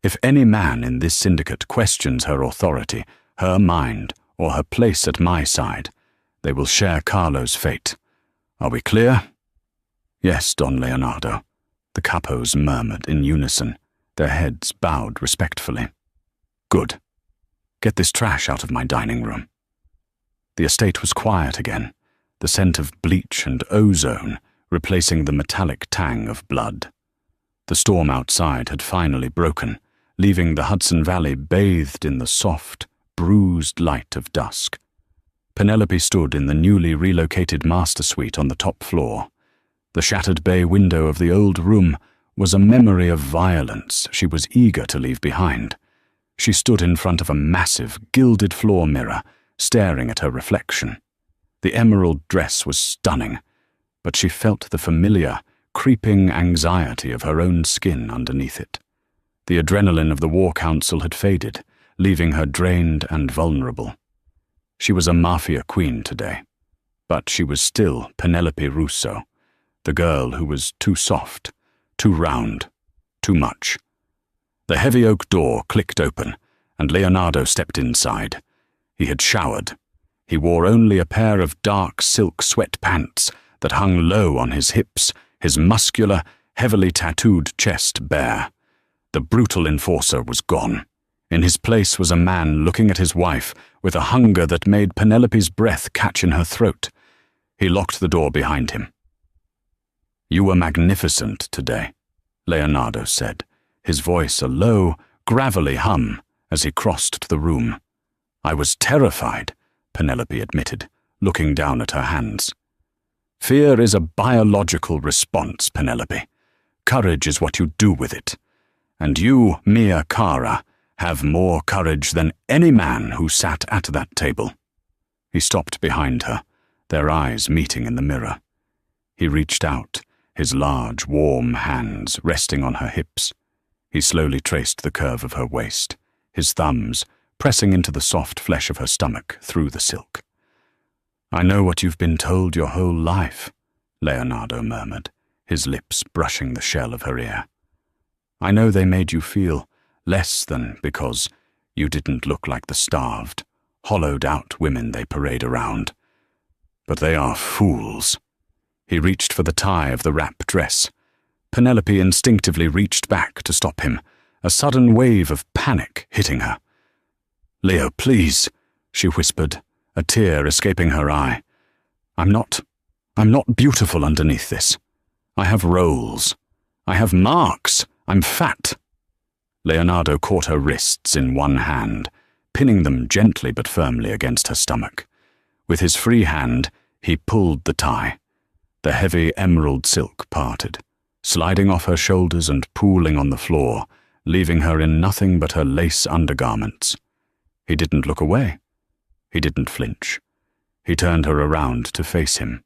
[SPEAKER 1] If any man in this syndicate questions her authority, her mind, or her place at my side, they will share Carlo's fate. Are we clear?" "Yes, Don Leonardo," the capos murmured in unison, their heads bowed respectfully. "Good. Get this trash out of my dining room." The estate was quiet again, the scent of bleach and ozone replacing the metallic tang of blood. The storm outside had finally broken, leaving the Hudson Valley bathed in the soft, bruised light of dusk. Penelope stood in the newly relocated master suite on the top floor. The shattered bay window of the old room was a memory of violence she was eager to leave behind. She stood in front of a massive, gilded floor mirror, staring at her reflection. The emerald dress was stunning, but she felt the familiar, creeping anxiety of her own skin underneath it. The adrenaline of the War Council had faded, leaving her drained and vulnerable. She was a Mafia queen today, but she was still Penelope Russo, the girl who was too soft, too round, too much. The heavy oak door clicked open, and Leonardo stepped inside. He had showered. He wore only a pair of dark silk sweatpants that hung low on his hips, his muscular, heavily tattooed chest bare. The brutal enforcer was gone. In his place was a man looking at his wife with a hunger that made Penelope's breath catch in her throat. He locked the door behind him. "You were magnificent today," Leonardo said, his voice a low, gravelly hum as he crossed to the room. "I was terrified," Penelope admitted, looking down at her hands. "Fear is a biological response, Penelope. Courage is what you do with it. And you, Mia Cara, have more courage than any man who sat at that table." He stopped behind her, their eyes meeting in the mirror. He reached out, his large, warm hands resting on her hips. He slowly traced the curve of her waist, his thumbs pressing into the soft flesh of her stomach through the silk. "I know what you've been told your whole life," Leonardo murmured, his lips brushing the shell of her ear. "I know they made you feel less than because you didn't look like the starved, hollowed-out women they parade around. But they are fools." He reached for the tie of the wrap dress. Penelope instinctively reached back to stop him, a sudden wave of panic hitting her. "Leo, please," she whispered, a tear escaping her eye. I'm not beautiful underneath this. I have rolls. I have marks. I'm fat." Leonardo caught her wrists in one hand, pinning them gently but firmly against her stomach. With his free hand, he pulled the tie. The heavy emerald silk parted, sliding off her shoulders and pooling on the floor, leaving her in nothing but her lace undergarments. He didn't look away. He didn't flinch. He turned her around to face him.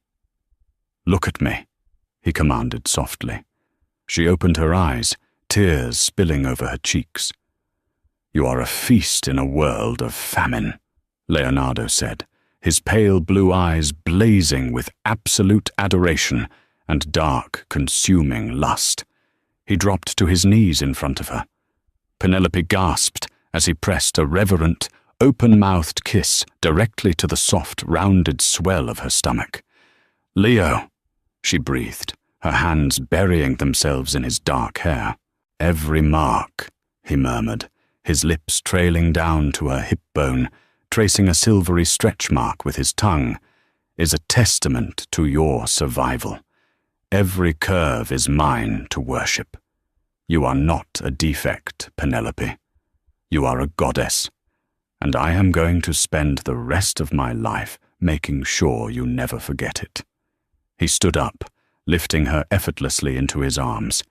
[SPEAKER 1] "Look at me," he commanded softly. She opened her eyes, tears spilling over her cheeks. "You are a feast in a world of famine," Leonardo said, his pale blue eyes blazing with absolute adoration and dark, consuming lust. He dropped to his knees in front of her. Penelope gasped as he pressed a reverent, open-mouthed kiss directly to the soft, rounded swell of her stomach. "Leo," she breathed, her hands burying themselves in his dark hair. "Every mark," he murmured, his lips trailing down to her hip bone, tracing a silvery stretch mark with his tongue, "is a testament to your survival. Every curve is mine to worship. You are not a defect, Penelope. You are a goddess, and I am going to spend the rest of my life making sure you never forget it." He stood up, lifting her effortlessly into his arms.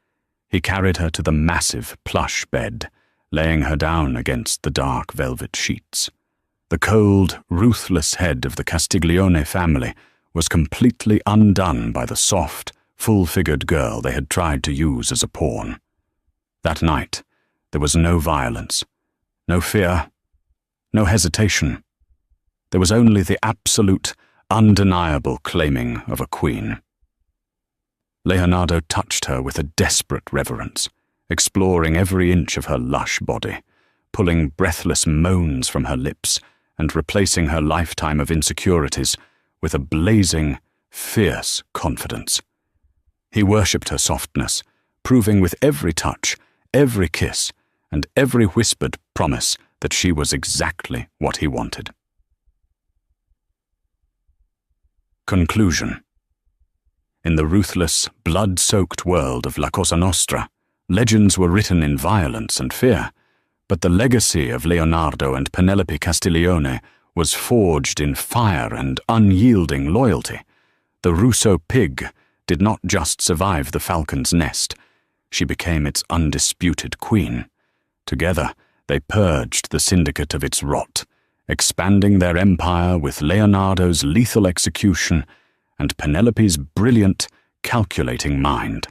[SPEAKER 1] He carried her to the massive plush bed, laying her down against the dark velvet sheets. The cold, ruthless head of the Castiglione family was completely undone by the soft, full-figured girl they had tried to use as a pawn. That night, there was no violence, no fear, no hesitation. There was only the absolute, undeniable claiming of a queen. Leonardo touched her with a desperate reverence, exploring every inch of her lush body, pulling breathless moans from her lips and replacing her lifetime of insecurities with a blazing, fierce confidence. He worshipped her softness, proving with every touch, every kiss, and every whispered promise that she was exactly what he wanted. Conclusion. In the ruthless, blood-soaked world of La Cosa Nostra, legends were written in violence and fear, but the legacy of Leonardo and Penelope Castiglione was forged in fire and unyielding loyalty. The Russo pig did not just survive the falcon's nest, she became its undisputed queen. Together, they purged the syndicate of its rot, expanding their empire with Leonardo's lethal execution and Penelope's brilliant, calculating mind.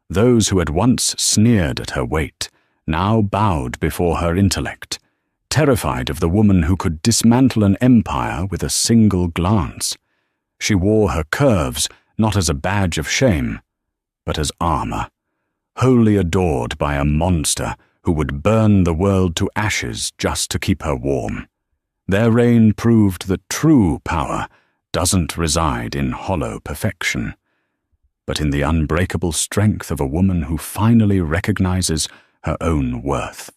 [SPEAKER 1] Those who had once sneered at her weight now bowed before her intellect, terrified of the woman who could dismantle an empire with a single glance. She wore her curves not as a badge of shame, but as armor, wholly adored by a monster who would burn the world to ashes just to keep her warm. Their reign proved that true power doesn't reside in hollow perfection, but in the unbreakable strength of a woman who finally recognizes her own worth.